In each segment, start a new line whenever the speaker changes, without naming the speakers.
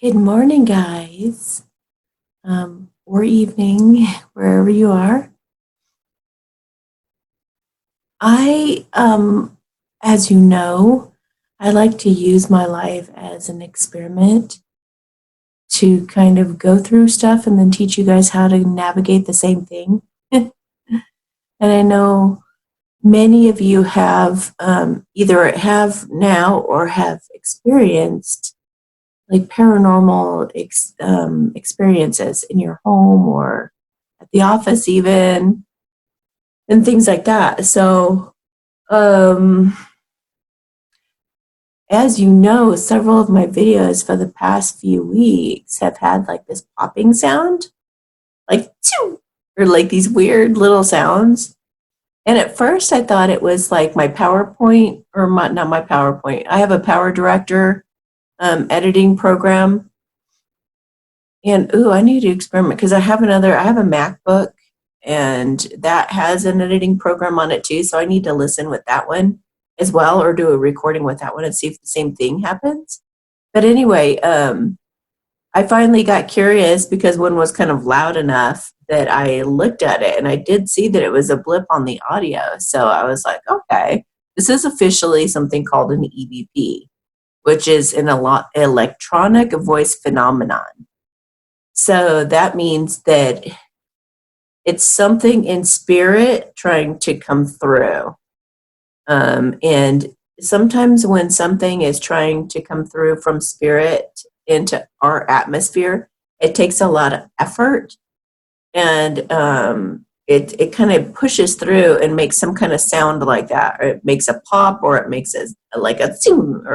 Good morning, guys, or evening, wherever you are. As you know, I like to use my life as an experiment to kind of go through stuff and then teach you guys how to navigate the same thing. And I know many of you have either have now or have experienced like paranormal experiences in your home or at the office even, and things like that. So as you know, several of my videos for the past few weeks have had like this popping sound, like choo, or like these weird little sounds. And at first I thought it was like my PowerPoint, or not my PowerPoint. I have a Power Director editing program. And I need to experiment because I have a MacBook and that has an editing program on it too. So I need to listen with that one as well, or do a recording with that one and see if the same thing happens. But anyway, I finally got curious because one was kind of loud enough that I looked at it and I did see that it was a blip on the audio. So I was like, okay, this is officially something called an EVP, which is an electronic voice phenomenon. So that means that it's something in spirit trying to come through. And sometimes when something is trying to come through from spirit into our atmosphere, it takes a lot of effort, and it kind of pushes through and makes some kind of sound like that, or it makes a pop, or it makes like a zoom,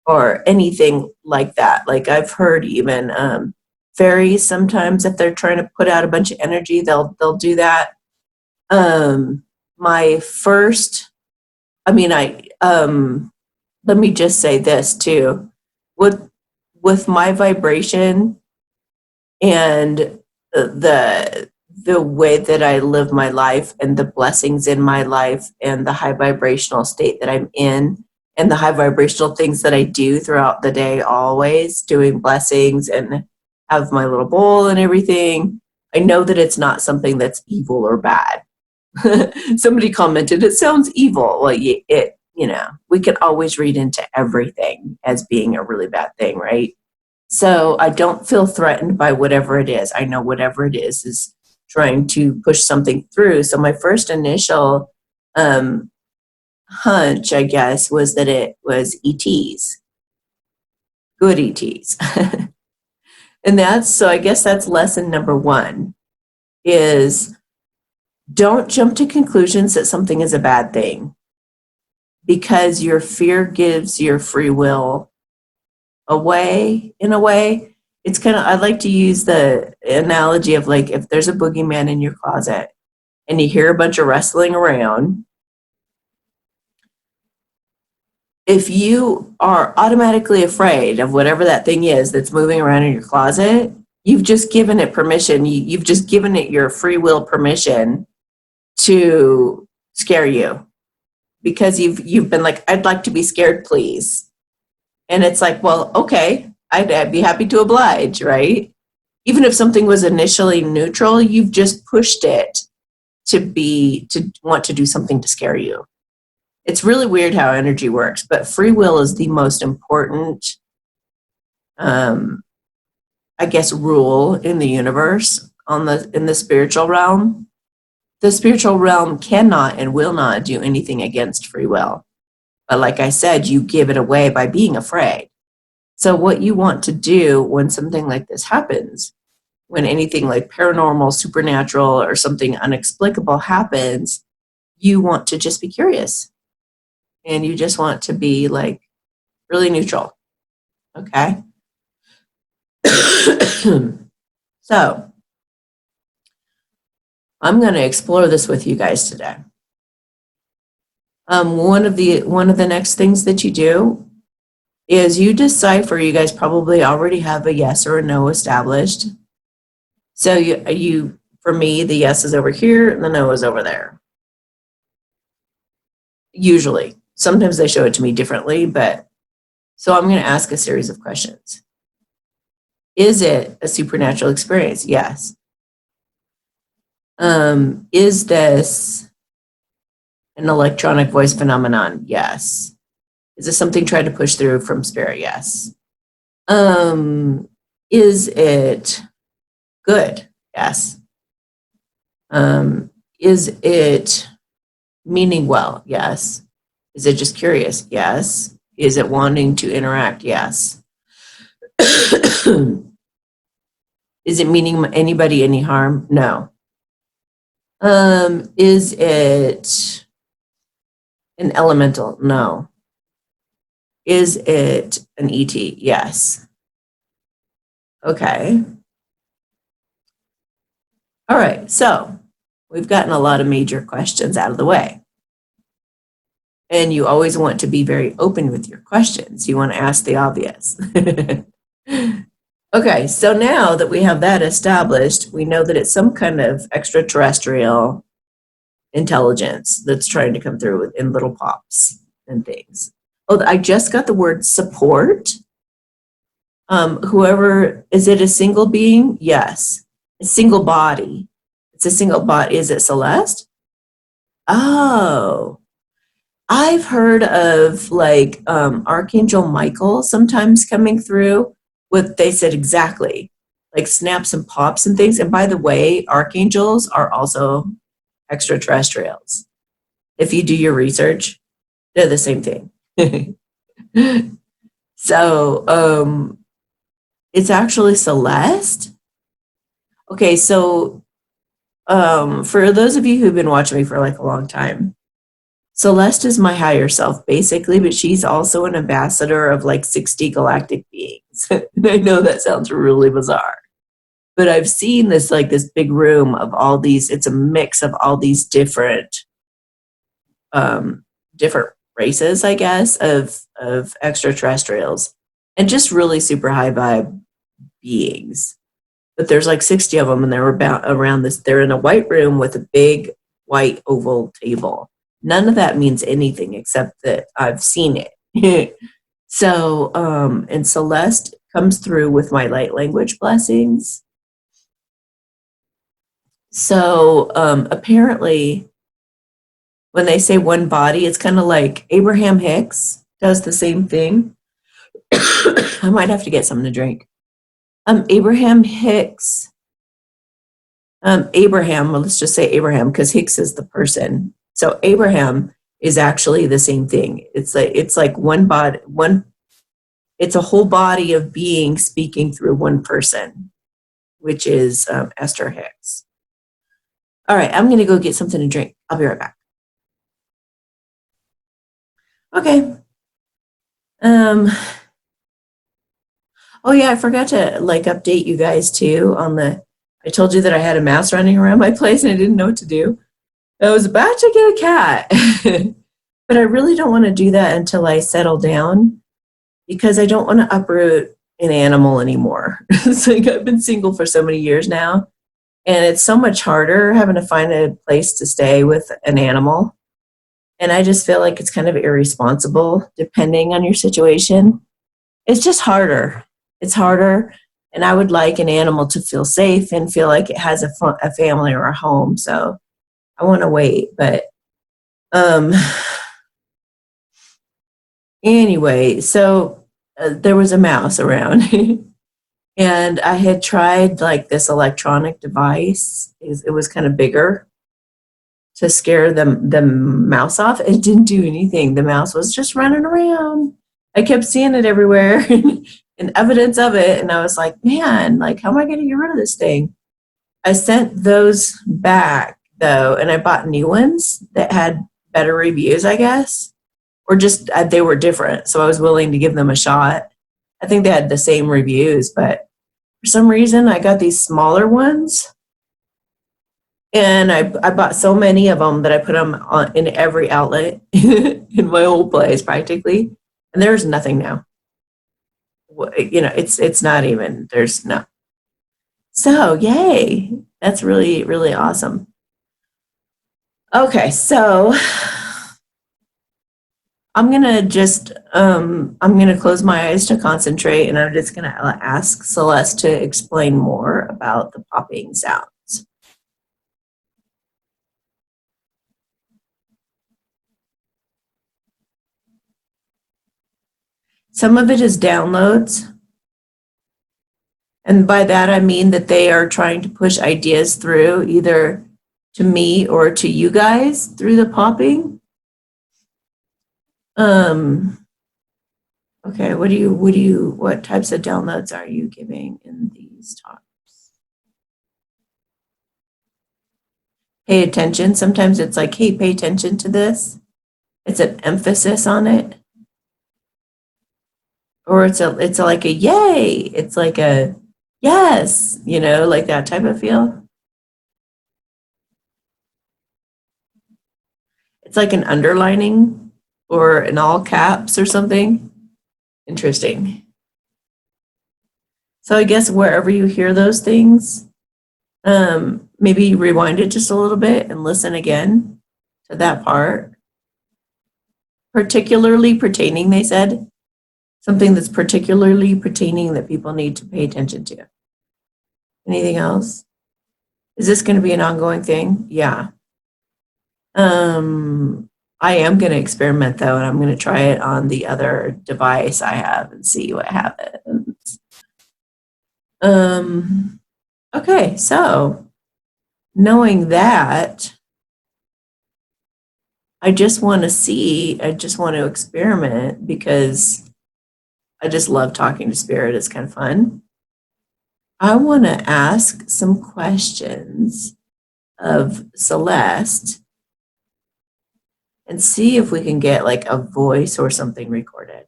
or anything like that. Like I've heard even fairies sometimes, if they're trying to put out a bunch of energy, they'll do that. My first, I mean, let me just say this too, with my vibration and the way that I live my life and the blessings in my life and the high vibrational state that I'm in and the high vibrational things that I do throughout the day, always doing blessings and have my little bowl and everything. I know that it's not something that's evil or bad. Somebody commented, it sounds evil. Well, we can always read into everything as being a really bad thing, right? So I don't feel threatened by whatever it is. I know whatever it is trying to push something through. So my first initial hunch, I guess, was that it was ETs, good ETs. And I guess that's lesson number one, is don't jump to conclusions that something is a bad thing, because your fear gives your free will away in a way. It's kind of, I like to use the analogy of like, if there's a boogeyman in your closet and you hear a bunch of wrestling around, if you are automatically afraid of whatever that thing is that's moving around in your closet, you've just given it permission. You've just given it your free will permission to scare you, because you've been like, I'd like to be scared, please. And it's like, well, okay, I'd be happy to oblige, right? Even if something was initially neutral, you've just pushed it to want to do something to scare you. It's really weird how energy works, but free will is the most important, I guess, rule in the universe in the spiritual realm. The spiritual realm cannot and will not do anything against free will. But like I said, you give it away by being afraid. So what you want to do when something like this happens, when anything like paranormal, supernatural, or something inexplicable happens, you want to just be curious. And you just want to be like really neutral. Okay? So I'm going to explore this with you guys today. One of the next things that you do is you decipher. You guys probably already have a yes or a no established. So you for me, the yes is over here and the no is over there. Usually. Sometimes they show it to me differently, but so I'm going to ask a series of questions. Is it a supernatural experience? Yes. Is this an electronic voice phenomenon? Yes. Is this something tried to push through from spirit? Yes. Is it good? Yes. Is it meaning well? Yes. Is it just curious? Yes. Is it wanting to interact? Yes. Is it meaning anybody any harm? No. Is it an elemental? No. Is it an ET? Yes. Okay. All right. So we've gotten a lot of major questions out of the way. And you always want to be very open with your questions. You want to ask the obvious. Okay, so now that we have that established, we know that it's some kind of extraterrestrial intelligence that's trying to come through in little pops and things. Oh, I just got the word support. Whoever, is it a single being? Yes. A single body. It's a single body. Is it Celeste? Oh, I've heard of like Archangel Michael sometimes coming through with, they said exactly, like snaps and pops and things. And by the way, archangels are also extraterrestrials. If you do your research, they're the same thing. So it's actually Celeste. Okay, so for those of you who've been watching me for like a long time, Celeste is my higher self, basically, but she's also an ambassador of like 60 galactic beings. And I know that sounds really bizarre, but I've seen this like this big room of all these, it's a mix of all these different races, I guess, of extraterrestrials and just really super high vibe beings. But there's like 60 of them, and they're about around this. They're in a white room with a big white oval table. None of that means anything except that I've seen it. So, and Celeste comes through with my light language blessings. So, apparently, when they say one body, it's kind of like Abraham Hicks does the same thing. I might have to get something to drink. Abraham Hicks, Abraham, well, let's just say Abraham because Hicks is the person. So Abraham is actually the same thing. It's like one body, it's a whole body of being speaking through one person, which is Esther Hicks. All right, I'm going to go get something to drink. I'll be right back. Okay. Oh yeah, I forgot to like update you guys too on I told you that I had a mouse running around my place and I didn't know what to do. I was about to get a cat, but I really don't want to do that until I settle down because I don't want to uproot an animal anymore. It's like I've been single for so many years now, and it's so much harder having to find a place to stay with an animal. And I just feel like it's kind of irresponsible depending on your situation. It's just harder. It's harder. And I would like an animal to feel safe and feel like it has a family or a home. So I want to wait. But anyway, so there was a mouse around. And I had tried like this electronic device. It was kind of bigger to scare the mouse off. It didn't do anything. The mouse was just running around. I kept seeing it everywhere and evidence of it. And I was like, man, like, how am I going to get rid of this thing? I sent those back though, and I bought new ones that had better reviews, I guess, or just they were different. So I was willing to give them a shot. I think they had the same reviews, but for some reason I got these smaller ones. And I bought so many of them that I put them in every outlet in my whole place practically. And there's nothing now. You know, it's not even, there's no. So yay. That's really, really awesome. Okay, so I'm gonna close my eyes to concentrate, and I'm just gonna ask Celeste to explain more about the popping sounds. Some of it is downloads, and by that I mean that they are trying to push ideas through, either to me or to you guys through the popping. Okay, what types of downloads are you giving in these talks? Pay attention. Sometimes it's like, hey, pay attention to this. It's an emphasis on it. Or it's like a yay. It's like a yes, like that type of feel. It's like an underlining or an all caps or something. Interesting. So I guess wherever you hear those things, maybe rewind it just a little bit and listen again to that part. Particularly pertaining, they said. Something that's particularly pertaining that people need to pay attention to. Anything else? Is this going to be an ongoing thing? Yeah. I am going to experiment though, and I'm going to try it on the other device I have and see what happens. Okay, so knowing that, I just want to experiment because I just love talking to spirit. It's kind of fun. I want to ask some questions of Celeste and see if we can get like a voice or something recorded.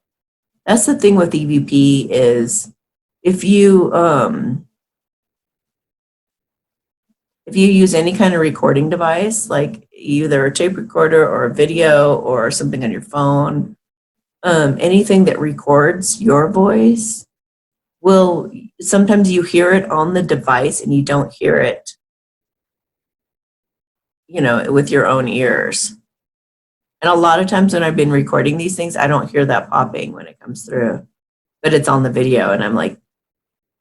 That's the thing with EVP is if you use any kind of recording device, like either a tape recorder or a video or something on your phone, anything that records your voice will, sometimes you hear it on the device and you don't hear it, with your own ears. And a lot of times when I've been recording these things, I don't hear that popping when it comes through, but it's on the video and I'm like,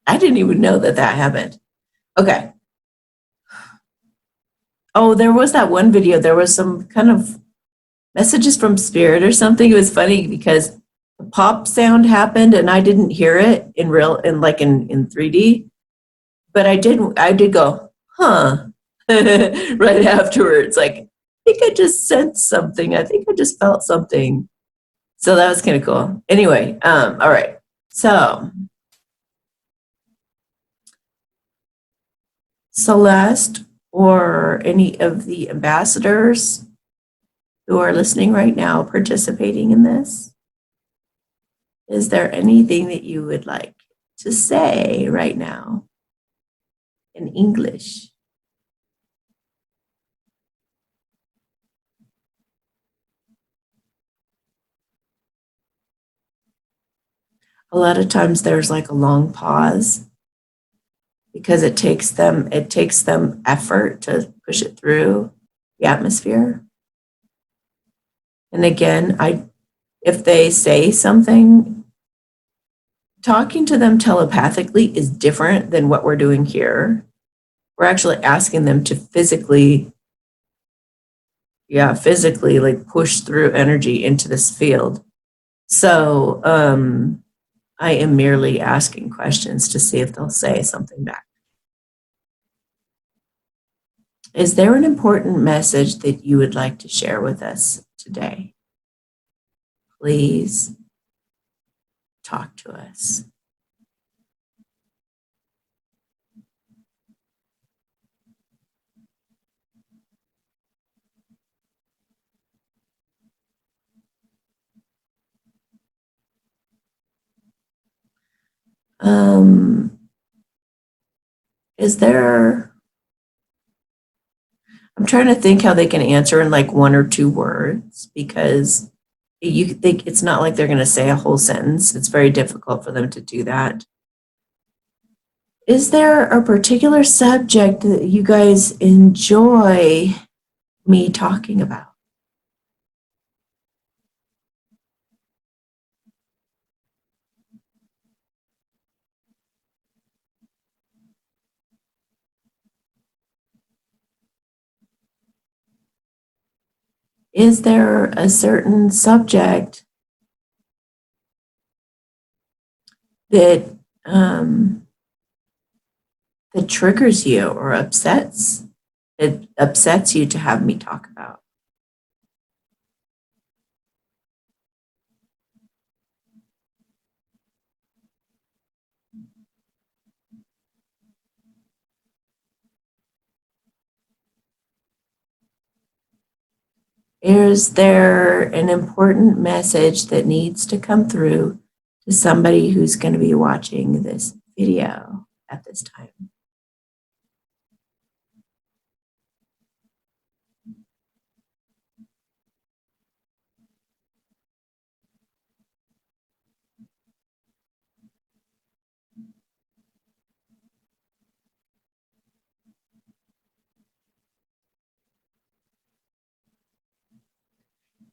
I didn't even know that happened. Okay. Oh, there was that one video. There was some kind of messages from spirit or something. It was funny because the pop sound happened and I didn't hear it in 3D, but I did go, huh, right afterwards. Like, I think I just sensed something. I think I just felt something. So that was kind of cool. Anyway, all right. So Celeste or any of the ambassadors who are listening right now participating in this, is there anything that you would like to say right now in English? A lot of times there's like a long pause because it takes them effort to push it through the atmosphere. And again, if they say something, talking to them telepathically is different than what we're doing here. We're actually asking them to physically like push through energy into this field. So I am merely asking questions to see if they'll say something back. Is there an important message that you would like to share with us today? Please talk to us. Is there, I'm trying to think how they can answer in like 1 or 2 words because you think it's not like they're going to say a whole sentence. It's very difficult for them to do that. Is there a particular subject that you guys enjoy me talking about? is there a certain subject that that triggers you or upsets you to have me talk about? Is there an important message that needs to come through to somebody who's going to be watching this video at this time?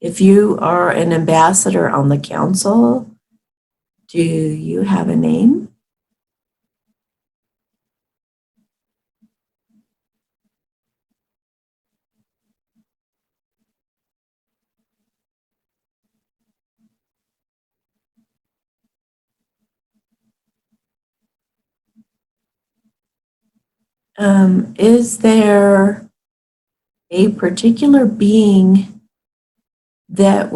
If you are an ambassador on the council, do you have a name? Is there a particular being that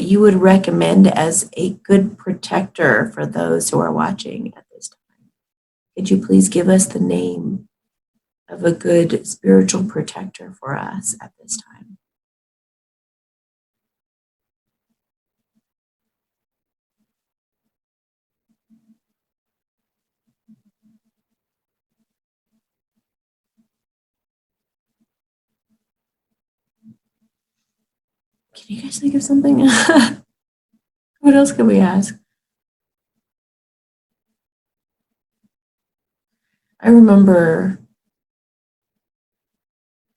you would recommend as a good protector for those who are watching at this time? Could you please give us the name of a good spiritual protector for us at this time? Can you guys think of something? What else could we ask? I remember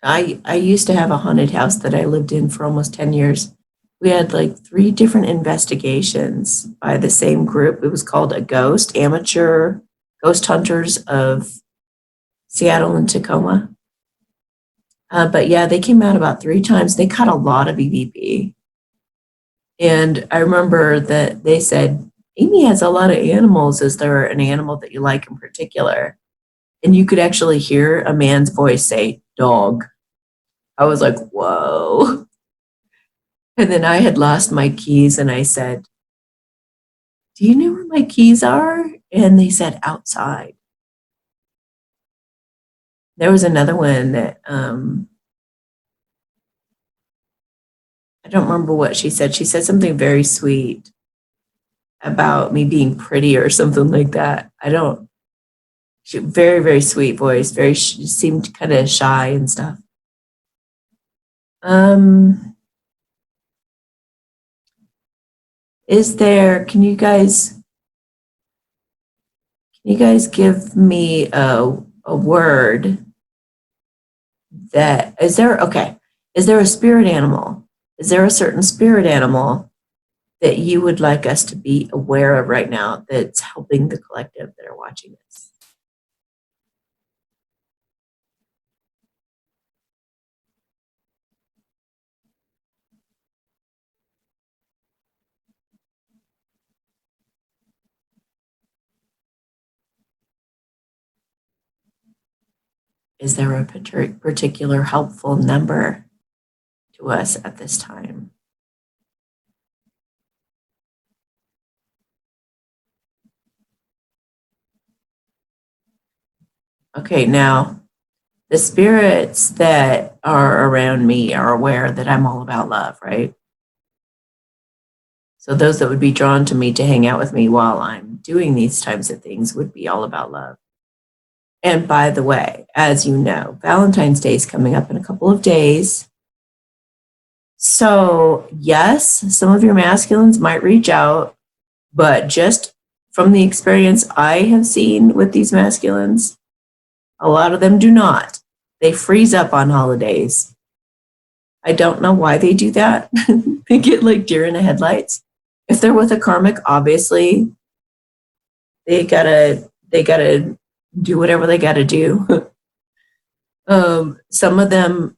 I used to have a haunted house that I lived in for almost 10 years. We had like 3 different investigations by the same group. It was called a ghost, Amateur Ghost Hunters of Seattle and Tacoma. But yeah, they came out about 3 times. They caught a lot of EVP. And I remember that they said, Amy has a lot of animals. Is there an animal that you like in particular? And you could actually hear a man's voice say, dog. I was like, whoa. And then I had lost my keys and I said, do you know where my keys are? And they said, outside. There was another one that I don't remember what she said. She said something very sweet about me being pretty or something like that. Very, very sweet voice. She seemed kind of shy and stuff. Can you guys give me a word is there a spirit animal? Is there a certain spirit animal that you would like us to be aware of right now that's helping the collective that are watching this? Is there a particular helpful number to us at this time? Okay, now the spirits that are around me are aware that I'm all about love, right? So those that would be drawn to me to hang out with me while I'm doing these types of things would be all about love. And by the way, as you know, Valentine's Day is coming up in a couple of days. So yes, some of your masculines might reach out, but just from the experience I have seen with these masculines, a lot of them do not. They freeze up on holidays. I don't know why they do that. They get like deer in the headlights. If they're with a karmic, obviously they gotta do whatever they gotta do. Some of them,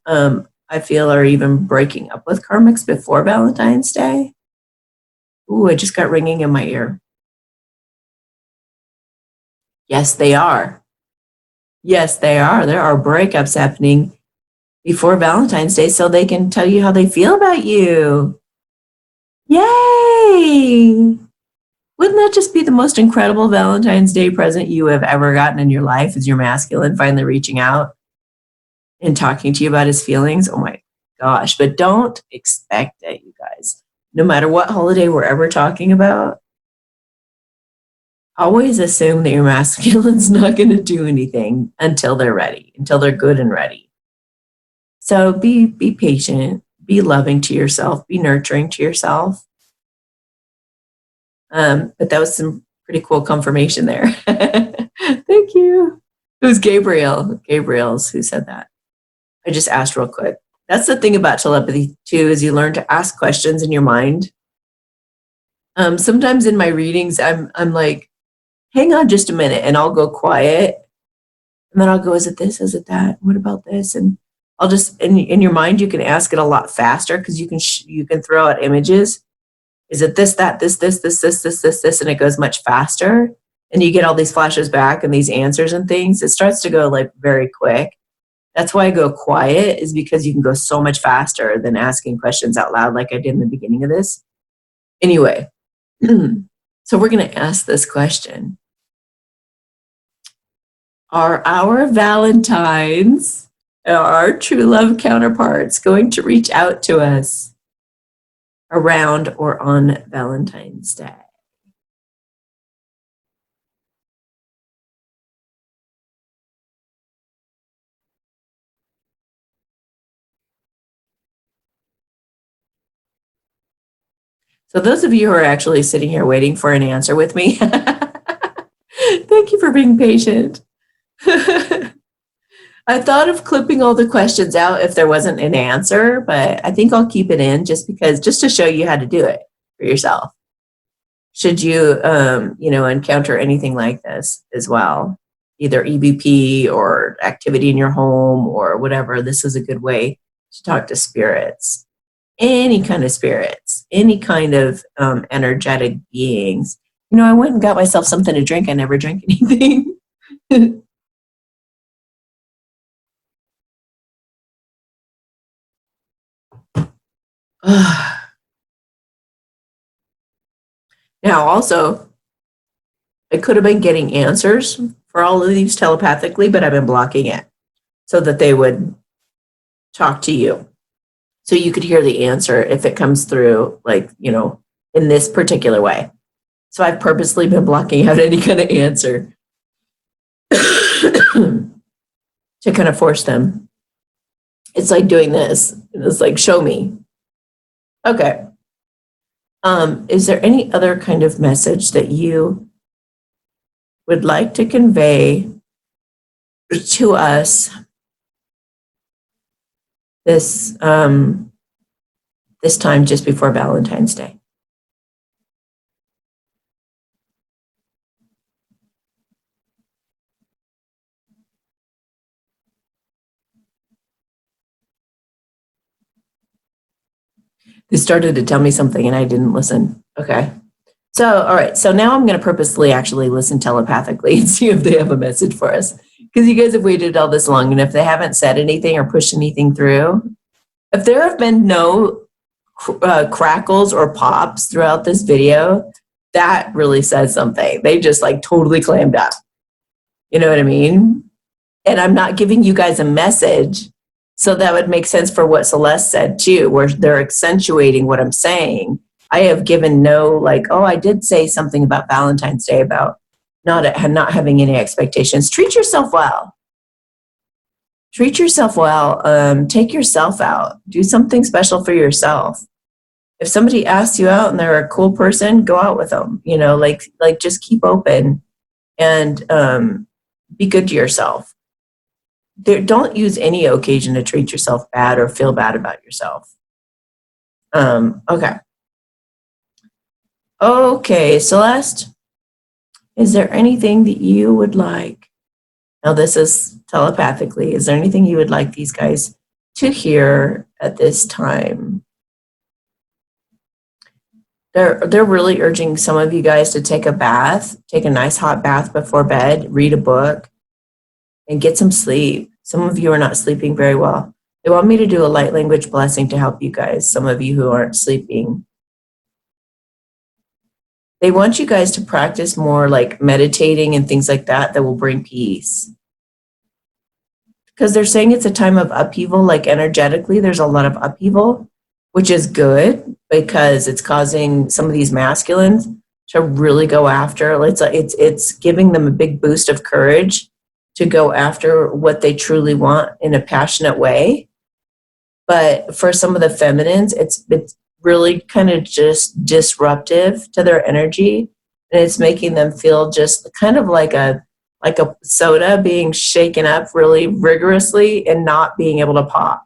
I feel are even breaking up with karmics before Valentine's Day. Ooh, I just got ringing in my ear. Yes, they are. Yes, they are. There are breakups happening before Valentine's Day so they can tell you how they feel about you. Yay! Wouldn't that just be the most incredible Valentine's Day present you have ever gotten in your life, is your masculine finally reaching out and talking to you about his feelings? Oh my gosh. But don't expect it, you guys. No matter what holiday we're ever talking about, always assume that your masculine's not going to do anything until they're ready, until they're good and ready. So be patient, be loving to yourself, be nurturing to yourself. But that was some pretty cool confirmation there. Thank you. It was Gabriel. Gabriel's who said that. I just asked real quick. That's the thing about telepathy too, is you learn to ask questions in your mind. Sometimes in my readings, I'm like, hang on just a minute, and I'll go quiet. And then I'll go, is it this? Is it that? What about this? And I'll just, in your mind, you can ask it a lot faster because you can throw out images. Is it this, that, this, and it goes much faster. And you get all these flashes back and these answers and things. It starts to go like very quick. That's why I go quiet, is because you can go so much faster than asking questions out loud like I did in the beginning of this. Anyway, so we're going to ask this question. Are our Valentines, our true love counterparts, going to reach out to us around or on Valentine's Day? So those of you who are actually sitting here waiting for an answer with me, thank you for being patient. I thought of clipping all the questions out if there wasn't an answer, but I think I'll keep it in just to show you how to do it for yourself. Should you, encounter anything like this as well, either EVP or activity in your home or whatever, this is a good way to talk to spirits, any kind of spirits, any kind of energetic beings. I went and got myself something to drink. I never drank anything. Now, also, I could have been getting answers for all of these telepathically, but I've been blocking it so that they would talk to you. So you could hear the answer if it comes through, like, in this particular way. So I've purposely been blocking out any kind of answer to kind of force them. It's like doing this. It's like, show me. Okay. Is there any other kind of message that you would like to convey to us this time just before Valentine's Day? They started to tell me something and I didn't listen. Okay. So, all right. So now I'm going to purposely actually listen telepathically and see if they have a message for us. Because you guys have waited all this long, and if they haven't said anything or pushed anything through, if there have been no crackles or pops throughout this video, that really says something. They just like totally clammed up. You know what I mean? And I'm not giving you guys a message. So that would make sense for what Celeste said too, where they're accentuating what I'm saying. I have given no, like, oh, I did say something about Valentine's Day about not having any expectations. Treat yourself well. Treat yourself well. Take yourself out. Do something special for yourself. If somebody asks you out and they're a cool person, go out with them. Like just keep open and be good to yourself. Don't use any occasion to treat yourself bad or feel bad about yourself. Okay. Okay, Celeste, is there anything that you would like? Now, this is telepathically. Is there anything you would like these guys to hear at this time. They're really urging some of you guys to take a bath, take a nice hot bath before bed, read a book, and get some sleep. Some of you are not sleeping very well. They want me to do a light language blessing to help you guys, some of you who aren't sleeping. They want you guys to practice more like meditating and things like that will bring peace. Because they're saying it's a time of upheaval, like energetically, there's a lot of upheaval, which is good because it's causing some of these masculines to really go after. It's giving them a big boost of courage to go after what they truly want in a passionate way. But for some of the feminines, it's really kind of just disruptive to their energy, and it's making them feel just kind of like a soda being shaken up really rigorously and not being able to pop.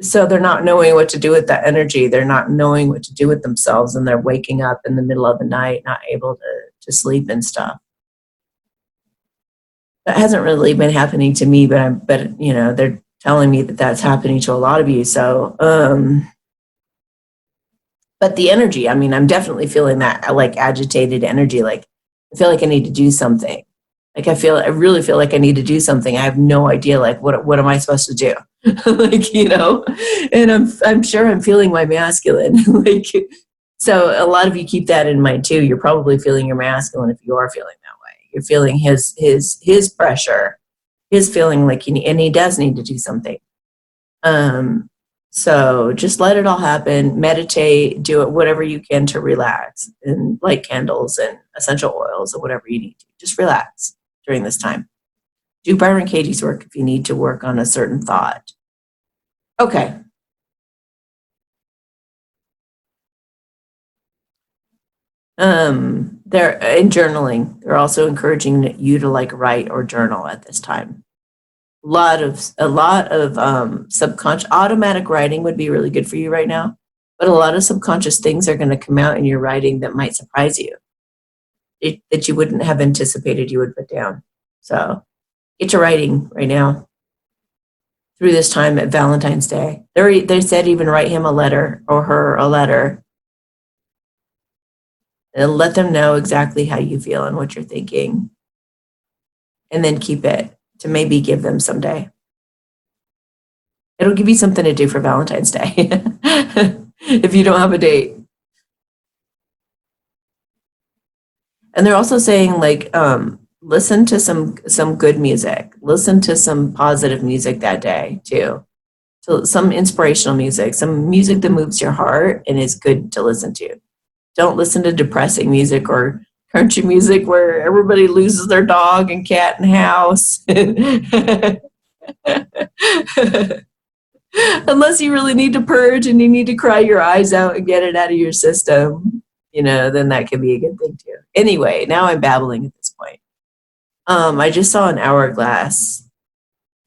So they're not knowing what to do with that energy. They're not knowing what to do with themselves, and they're waking up in the middle of the night, not able to sleep and stuff. That hasn't really been happening to me, but they're telling me that that's happening to a lot of you. So, but the energy, I mean, I'm definitely feeling that like agitated energy. Like I feel like I need to do something. Like I really feel like I need to do something. I have no idea. Like what am I supposed to do? And I'm sure I'm feeling my masculine. Like, so a lot of you keep that in mind too. You're probably feeling your masculine if you are feeling that way. You're feeling his pressure, his feeling like and he does need to do something. So just let it all happen, meditate, do it, whatever you can to relax, and light candles and essential oils or whatever you need to. Just relax during this time. Do Byron Katie's work if you need to work on a certain thought. Okay. They're in journaling. They're also encouraging you to like write or journal at this time. A lot of subconscious automatic writing would be really good for you right now, but a lot of subconscious things are going to come out in your writing that might surprise you, that you wouldn't have anticipated you would put down. So get to writing right now through this time at Valentine's Day. They said even write him a letter or her a letter and let them know exactly how you feel and what you're thinking, and then keep it to maybe give them someday. It'll give you something to do for Valentine's Day if you don't have a date. And they're also saying like listen to some good music. Listen to some positive music that day too. So some inspirational music, some music that moves your heart and is good to listen to. Don't listen to depressing music or country music where everybody loses their dog and cat and house. Unless you really need to purge and you need to cry your eyes out and get it out of your system, then that can be a good thing too. Anyway, now I'm babbling at this point. I just saw an hourglass.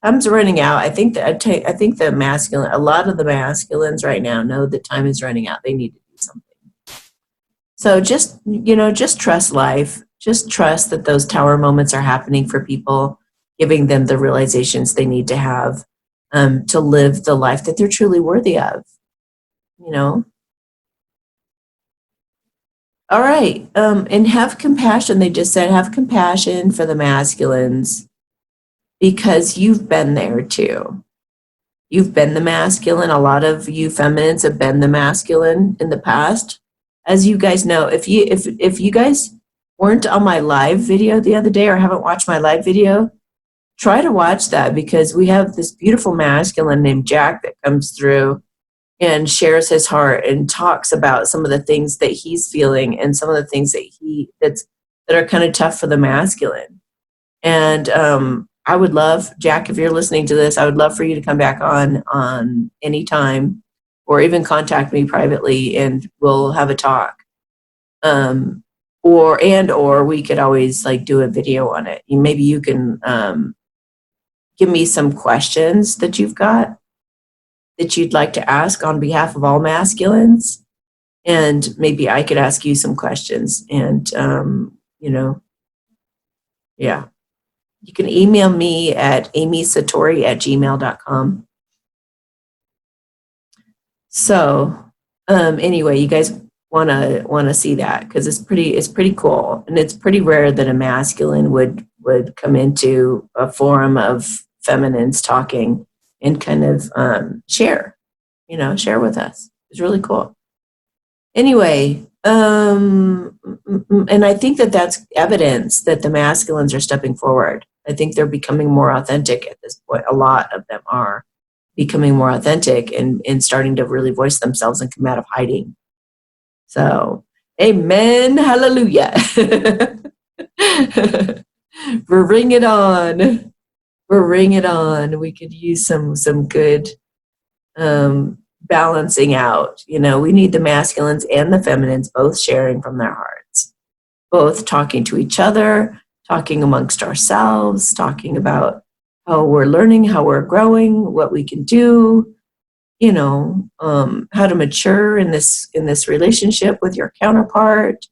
Time's running out. I think the masculine, a lot of the masculines right now know that time is running out. They need to do something. So just trust life. Just trust that those tower moments are happening for people, giving them the realizations they need to have to live the life that they're truly worthy of. All right. And have compassion. They just said have compassion for the masculines because you've been there too. You've been the masculine. A lot of you feminines have been the masculine in the past. As you guys know, if you guys weren't on my live video the other day or haven't watched my live video, try to watch that because we have this beautiful masculine named Jack that comes through and shares his heart and talks about some of the things that he's feeling and some of the things that are kind of tough for the masculine. And I would love, Jack, if you're listening to this, I would love for you to come back on any time or even contact me privately and we'll have a talk. Or we could always like do a video on it. Maybe you can give me some questions that you've got that you'd like to ask on behalf of all masculines. And maybe I could ask you some questions and, yeah. You can email me at amysatori@gmail.com. So, anyway, you guys wanna see that because it's pretty cool, and it's pretty rare that a masculine would come into a forum of feminines talking and kind of share, share with us. It's really cool. Anyway, and I think that that's evidence that the masculines are stepping forward. I think they're becoming more authentic at this point. A lot of them are becoming more authentic and starting to really voice themselves and come out of hiding. So, amen, hallelujah. Bring it on. Bring it on. We could use some good balancing out. We need the masculines and the feminines both sharing from their hearts, both talking to each other, talking amongst ourselves, talking about how we're learning, how we're growing, what we can do, how to mature in this relationship with your counterpart,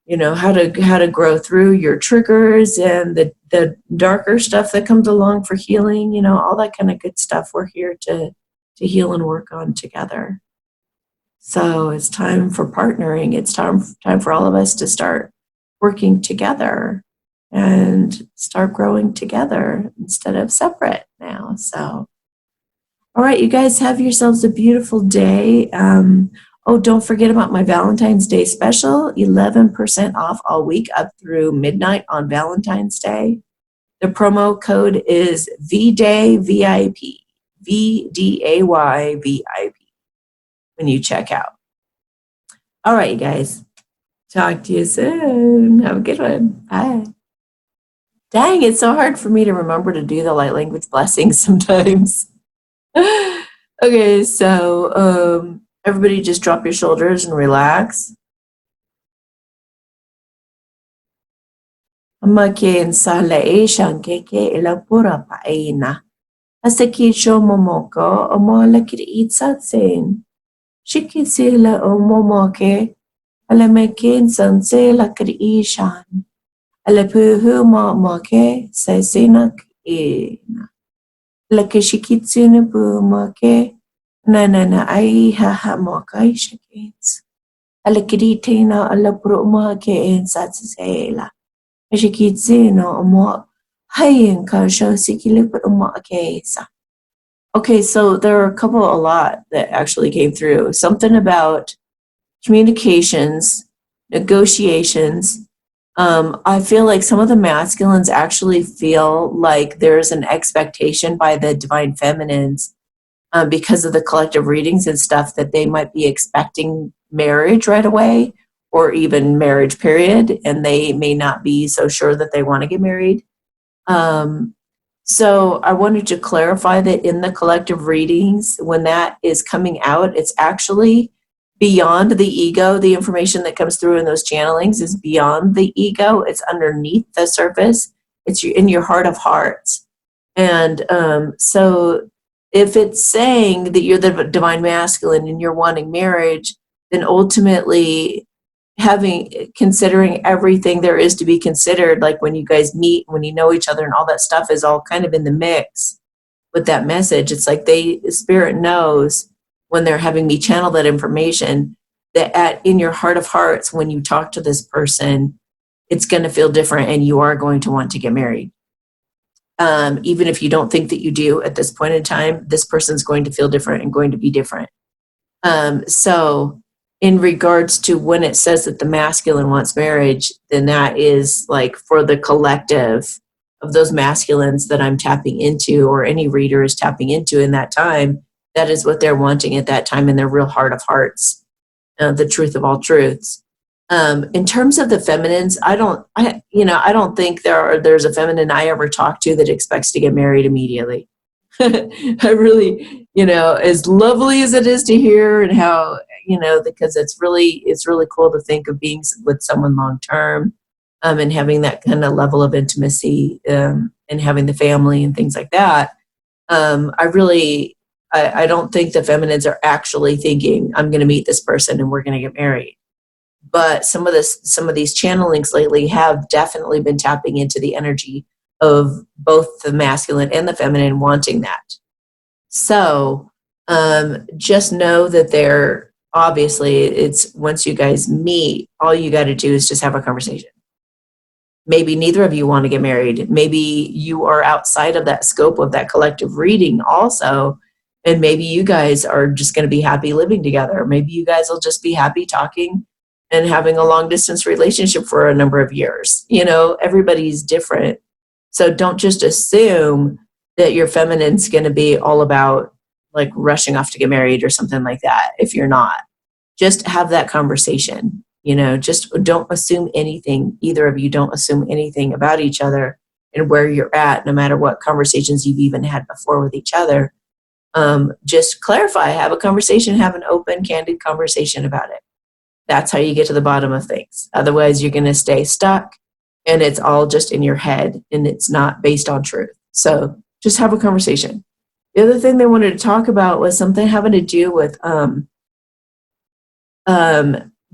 how to grow through your triggers and the darker stuff that comes along for healing, all that kind of good stuff. We're here to heal and work on together. So it's time for partnering. It's time for all of us to start working together and start growing together instead of separate now. So, all right, you guys have yourselves a beautiful day. Don't forget about my Valentine's Day special, 11% off all week up through midnight on Valentine's Day. The promo code is VDAY VIP, VDAY VIP when you check out. All right, you guys. Talk to you soon. Have a good one. Bye. Dang, it's so hard for me to remember to do the light language blessings sometimes. Okay, so everybody just drop your shoulders and relax. Amakin sa laishang keke ilapura paina. Asakisho momoko omola kiriitsatsin. Shikisila omomoke alamakin sansela kiriishan. Alapuhu momoke sasinak ina. Lakishikitsuna bumoke nanana ai haha mokai shakits. Alakiritina alabruma ke insatsela. Shikitsino omo hayin kasho sikilip umakesa. Okay, so there are a lot that actually came through. Something about communications, negotiations. I feel like some of the masculines actually feel like there's an expectation by the divine feminines because of the collective readings and stuff that they might be expecting marriage right away or even marriage period, and they may not be so sure that they want to get married. So I wanted to clarify that in the collective readings, when that is coming out, it's actually beyond the ego. The information that comes through in those channelings is beyond the ego. It's underneath the surface. It's in your heart of hearts. And so if it's saying that you're the divine masculine and you're wanting marriage, then ultimately considering everything there is to be considered, like when you guys meet, when you know each other and all that stuff is all kind of in the mix with that message. It's like the spirit knows when they're having me channel that information that in your heart of hearts, when you talk to this person, it's going to feel different and you are going to want to get married. Even if you don't think that you do at this point in time, this person's going to feel different and going to be different. So in regards to when it says that the masculine wants marriage, then that is like for the collective of those masculines that I'm tapping into, or any reader is tapping into in that time. That is what they're wanting at that time in their real heart of hearts, the truth of all truths. In terms of the feminines, I don't think there's a feminine I ever talked to that expects to get married immediately. I really, as lovely as it is to hear, and how, because it's really cool to think of being with someone long term, and having that kind of level of intimacy, and having the family and things like that. I don't think the feminines are actually thinking, I'm going to meet this person and we're going to get married. But some of these channelings lately have definitely been tapping into the energy of both the masculine and the feminine wanting that. So Just know that they're obviously, it's once you guys meet, all you got to do is just have a conversation. Maybe neither of you want to get married. Maybe you are outside of that scope of that collective reading also. And maybe you guys are just going to be happy living together. Maybe you guys will just be happy talking and having a long distance relationship for a number of years. You know, everybody's different. So don't just assume that your feminine's going to be all about like rushing off to get married or something like that if you're not. Just have that conversation. You know, just don't assume anything. Either of you don't assume anything about each other and where you're at, no matter what conversations you've even had before with each other. Just clarify, have a conversation, have an open, candid conversation about it. That's how you get to the bottom of things. Otherwise, you're going to stay stuck and it's all just in your head and it's not based on truth. So just have a conversation. The other thing they wanted to talk about was something having to do with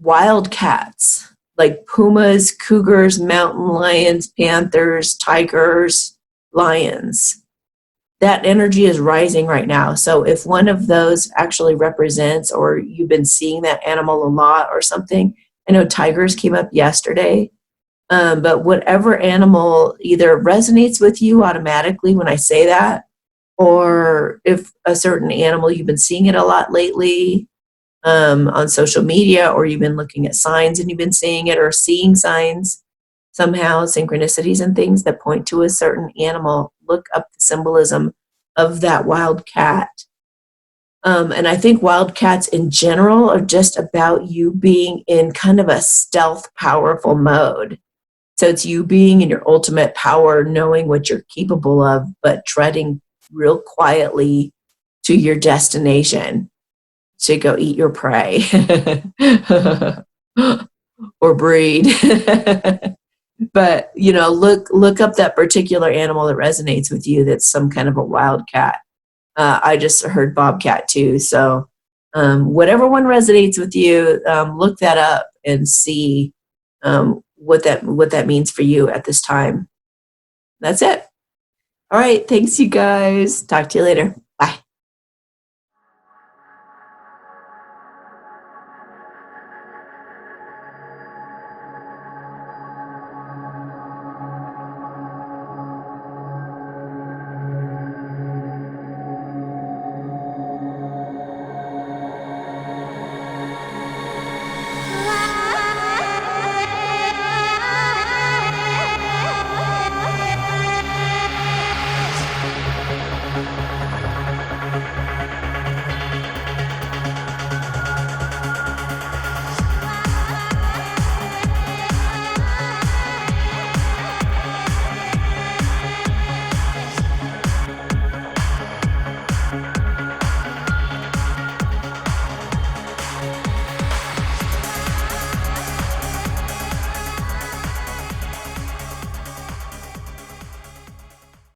wild cats, like pumas, cougars, mountain lions, panthers, tigers, lions. That energy is rising right now. So if one of those actually represents, or you've been seeing that animal a lot or something, I know tigers came up yesterday, but whatever animal either resonates with you automatically when I say that, or if a certain animal, you've been seeing it a lot lately, on social media, or you've been looking at signs and you've been seeing it or seeing signs somehow, synchronicities and things that point to a certain animal, look up the symbolism of that wild cat. And I think wild cats in general are just about you being in kind of a stealth, powerful mode. So it's you being in your ultimate power, knowing what you're capable of, but treading real quietly to your destination to go eat your prey or breed. But you know, look up that particular animal that resonates with you. That's some kind of a wild cat. I just heard bobcat too. So whatever one resonates with you, look that up and see what that means for you at this time. That's it. All right. Thanks, you guys. Talk to you later.